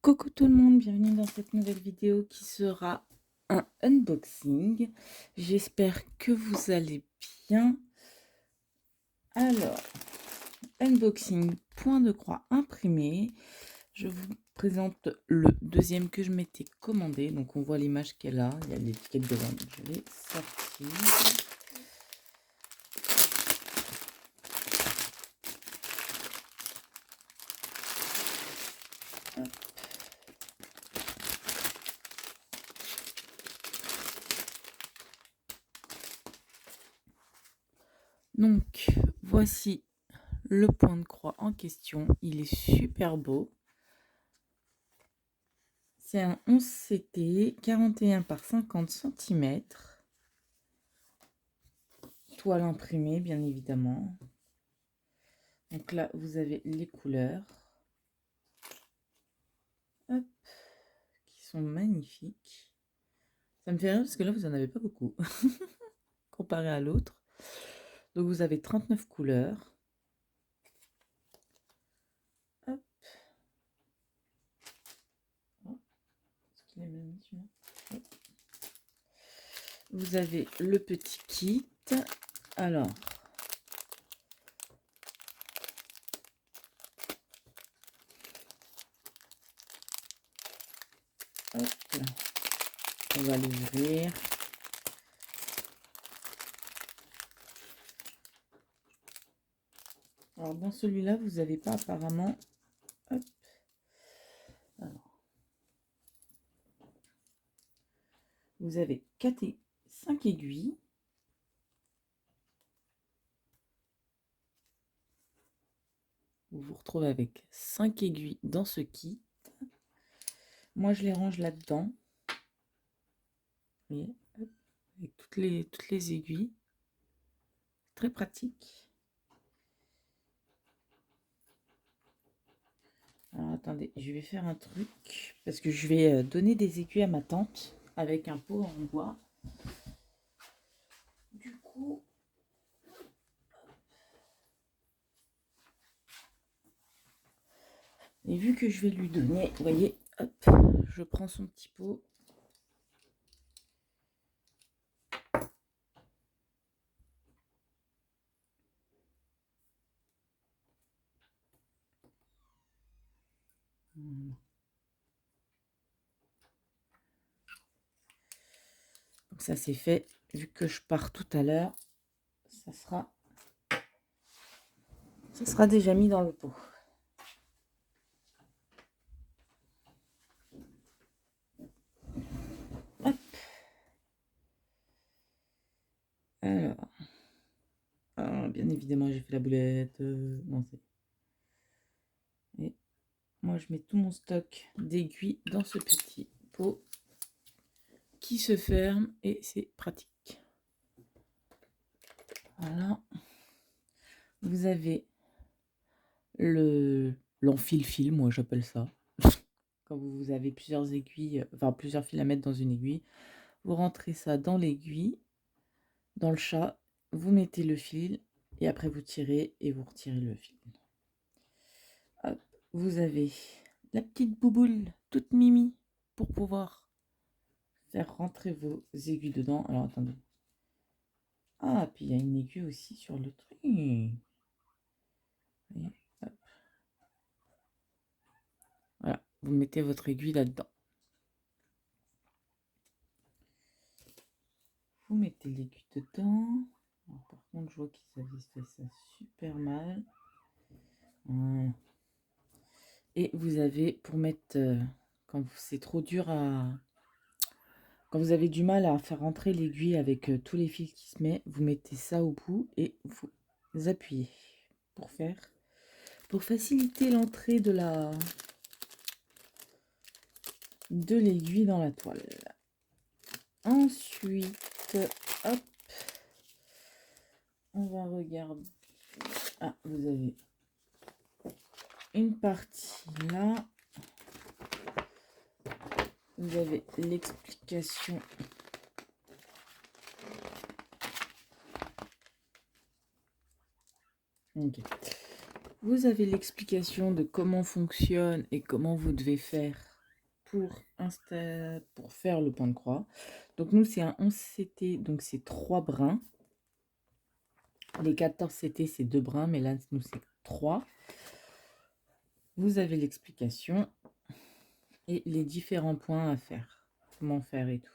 Coucou tout le monde, bienvenue dans cette nouvelle vidéo qui sera un unboxing. J'espère que vous allez bien. Alors, unboxing point de croix imprimé. Je vous présente le deuxième que je m'étais commandé. Donc on voit l'image qu'elle a, il y a l'étiquette devant, donc je vais sortir. Hop. Donc, voici le point de croix en question. Il est super beau. C'est un 11CT 41 par 50 cm. Toile imprimée, bien évidemment. Donc là, vous avez les couleurs. Hop, qui sont magnifiques. Ça me fait rire parce que là, vous n'en avez pas beaucoup. Comparé à l'autre. Donc vous avez 39 couleurs. Hop. Oh, est-ce qu'il est même celui-là? Oui. Vous avez le petit kit. Alors, hop, on va l'ouvrir. Alors dans celui-là, vous n'avez pas apparemment. Hop. Alors, vous avez 4 et 5 aiguilles. Vous vous retrouvez avec 5 aiguilles dans ce kit. Moi, je les range là-dedans. Vous voyez, hop, avec toutes les aiguilles. Très pratique. Alors, attendez, je vais faire un truc. Parce que je vais donner des aiguilles à ma tante avec un pot en bois. Du coup... Et vu que je vais lui donner, vous voyez, hop, je prends son petit pot. Donc ça c'est fait. Vu que je pars tout à l'heure, ça sera déjà mis dans le pot. Hop. Alors, bien évidemment, j'ai fait la boulette. Non, c'est... Et moi, je mets tout mon stock d'aiguilles dans ce petit pot qui se ferme et c'est pratique. Voilà. Vous avez l'enfil-fil, moi j'appelle ça. Quand vous avez plusieurs aiguilles, enfin plusieurs fils à mettre dans une aiguille, vous rentrez ça dans l'aiguille, dans le chat, vous mettez le fil et après vous tirez et vous retirez le fil. Hop, vous avez la petite bouboule toute mimi pour pouvoir faire rentrer vos aiguilles dedans. Alors attendez. Ah, puis il y a une aiguille aussi sur le truc. Voyez, hop. Voilà, vous mettez votre aiguille là-dedans. Vous mettez l'aiguille dedans. Alors, par contre, je vois qu'ils avaient fait ça super mal. Voilà. Et vous avez, pour mettre, quand c'est trop dur à... Quand vous avez du mal à faire rentrer l'aiguille avec tous les fils qui se mettent, vous mettez ça au bout et vous appuyez pour faciliter l'entrée de l'aiguille dans la toile. Ensuite, hop, on va regarder. Ah, vous avez une partie là. Vous avez l'explication. Ok. Vous avez l'explication de comment fonctionne et comment vous devez faire pour faire le point de croix. Donc nous, c'est un 11 CT, donc c'est 3 brins. Les 14 CT, c'est 2 brins, mais là, nous, c'est 3. Vous avez l'explication et les différents points à faire. Comment faire et tout.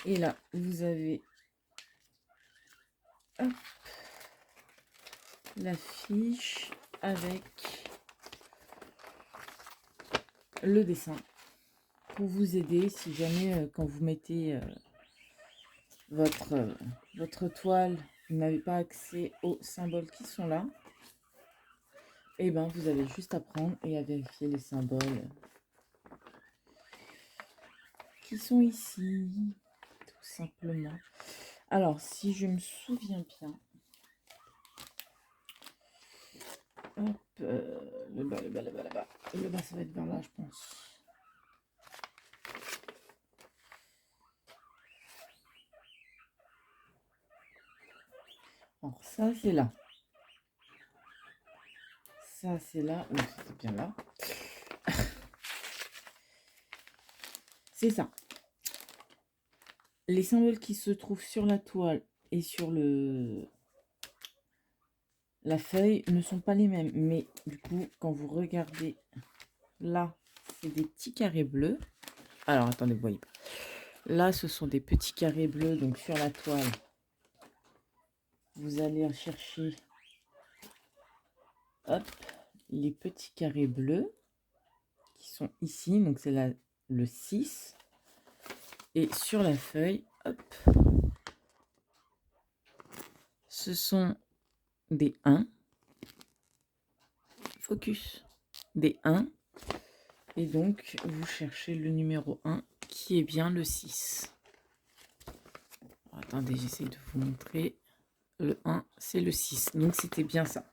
Et là, vous avez hop, la fiche avec le dessin pour vous aider si jamais quand vous mettez votre toile, vous n'avez pas accès aux symboles qui sont là. Et ben vous avez juste à prendre et à vérifier les symboles qui sont ici, tout simplement. Alors, si je me souviens bien, hop, le bas, le bas, le bas, le bas. Le bas, ça va être vers là, je pense. Alors, ça, c'est là. Ça, c'est là. Oui, c'était bien là. C'est ça. Les symboles qui se trouvent sur la toile et sur la feuille ne sont pas les mêmes. Mais du coup, quand vous regardez là, c'est des petits carrés bleus. Alors, attendez, vous voyez pas. Là, ce sont des petits carrés bleus. Donc, sur la toile, vous allez chercher hop, les petits carrés bleus qui sont ici. Donc, c'est le 6. Et sur la feuille, hop, ce sont des 1. Focus. Des 1. Et donc, vous cherchez le numéro 1 qui est bien le 6. Alors, attendez, j'essaie de vous montrer. Le 1, c'est le 6. Donc, c'était bien ça.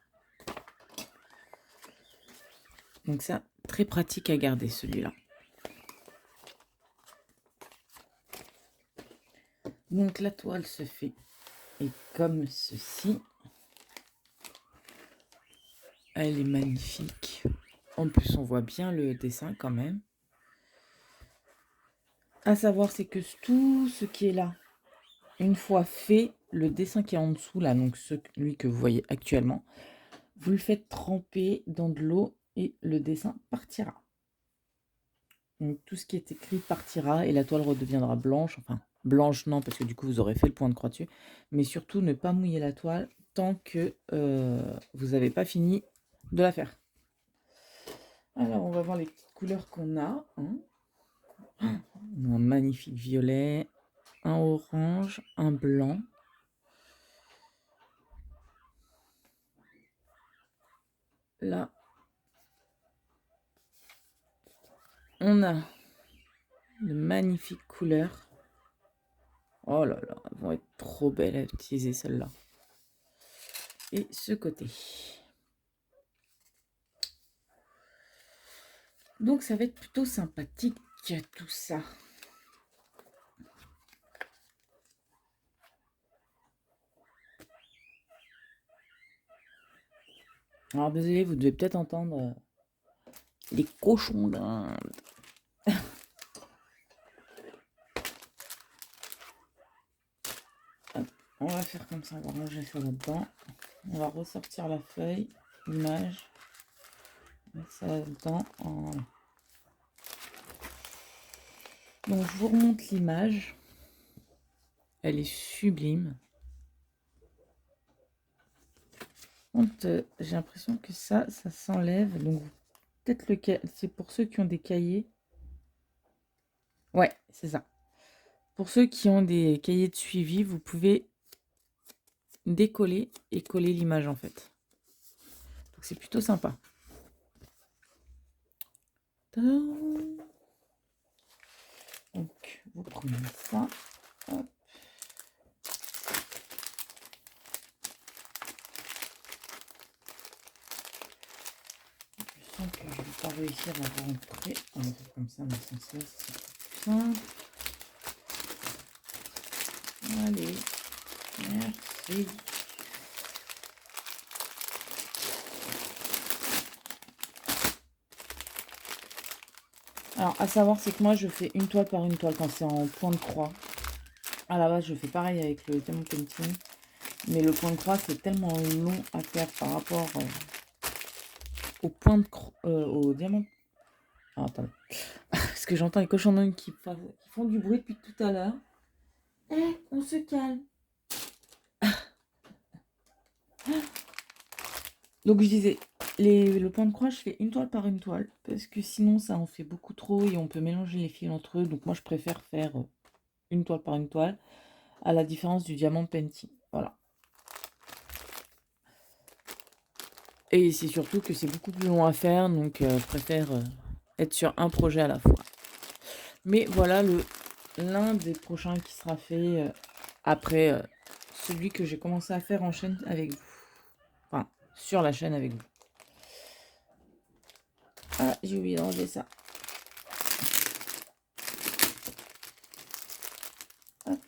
Donc, ça, très pratique à garder, celui-là. Donc, la toile se fait et comme ceci. Elle est magnifique. En plus, on voit bien le dessin quand même. À savoir, c'est que tout ce qui est là, une fois fait, le dessin qui est en dessous, là, donc celui que vous voyez actuellement, vous le faites tremper dans de l'eau et le dessin partira. Donc, tout ce qui est écrit partira et la toile redeviendra blanche. Enfin, blanche, non, parce que du coup, vous aurez fait le point de croix dessus. Mais surtout, ne pas mouiller la toile tant que vous n'avez pas fini de la faire. Alors, on va voir les petites couleurs qu'on a. Hein. On a un magnifique violet, un orange, un blanc. Là, on a de magnifiques couleurs. Oh là là, elles vont être trop belles à utiliser celles-là. Et ce côté. Donc, ça va être plutôt sympathique tout ça. Alors, désolé, vous devez peut-être entendre les cochons d'Inde. On va faire comme ça, on va ranger ça là-dedans. On va ressortir la feuille, l'image. Mettre ça là-dedans. Voilà. Donc, je vous remonte l'image. Elle est sublime. J'ai l'impression que ça s'enlève. Donc, peut-être c'est pour ceux qui ont des cahiers. Ouais, c'est ça. Pour ceux qui ont des cahiers de suivi, vous pouvez décoller et coller l'image en fait. Donc, c'est plutôt sympa. Donc, vous prenez ça. Hop. Je sens que je ne vais pas réussir à rentrer. On va faire comme ça, dans ce sens-là, c'est plus simple. Allez, merci. Alors, à savoir, c'est que moi, je fais une toile par une toile quand c'est en point de croix. À la base, je fais pareil avec le diamant painting. Mais le point de croix, c'est tellement long à faire par rapport au point de croix, au diamant. Ah, attendez. Parce que j'entends les cochons qui font du bruit depuis tout à l'heure. Eh, on se calme. Donc je disais, le point de croix, je fais une toile par une toile. Parce que sinon, ça en fait beaucoup trop et on peut mélanger les fils entre eux. Donc moi, je préfère faire une toile par une toile. À la différence du diamant painting. Voilà. Et c'est surtout que c'est beaucoup plus long à faire. Donc je préfère être sur un projet à la fois. Mais voilà l'un des prochains qui sera fait après celui que j'ai commencé à faire en chaîne avec vous. Enfin, sur la chaîne avec vous. Ah, j'ai oublié de ranger ça. Hop.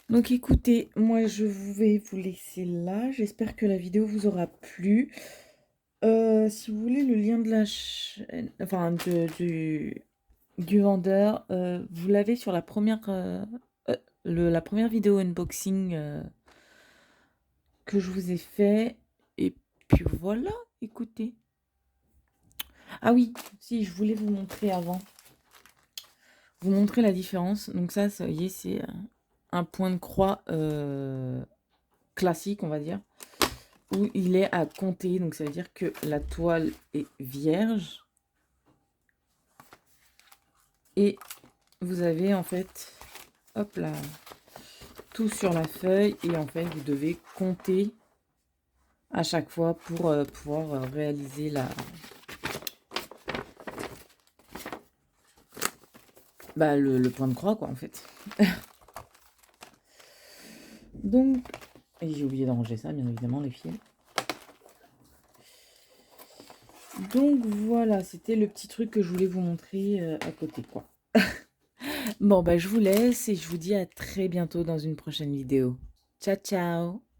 Donc écoutez, moi je vais vous laisser là. J'espère que la vidéo vous aura plu. Si vous voulez le lien de la chaîne, enfin du vendeur, vous l'avez sur la première vidéo unboxing que je vous ai fait. Et puis voilà, écoutez. Ah oui, si, je voulais vous montrer avant. Vous montrer la différence. Donc ça, vous voyez, c'est un point de croix classique, on va dire. Où il est à compter. Donc ça veut dire que la toile est vierge. Et vous avez en fait, hop là, tout sur la feuille. Et en fait, vous devez compter à chaque fois pour pouvoir réaliser le point de croix, quoi, en fait. Donc, et j'ai oublié d'arranger ça, bien évidemment, les fils. Donc voilà, c'était le petit truc que je voulais vous montrer à côté, quoi. Bon, bah je vous laisse et je vous dis à très bientôt dans une prochaine vidéo. Ciao, ciao!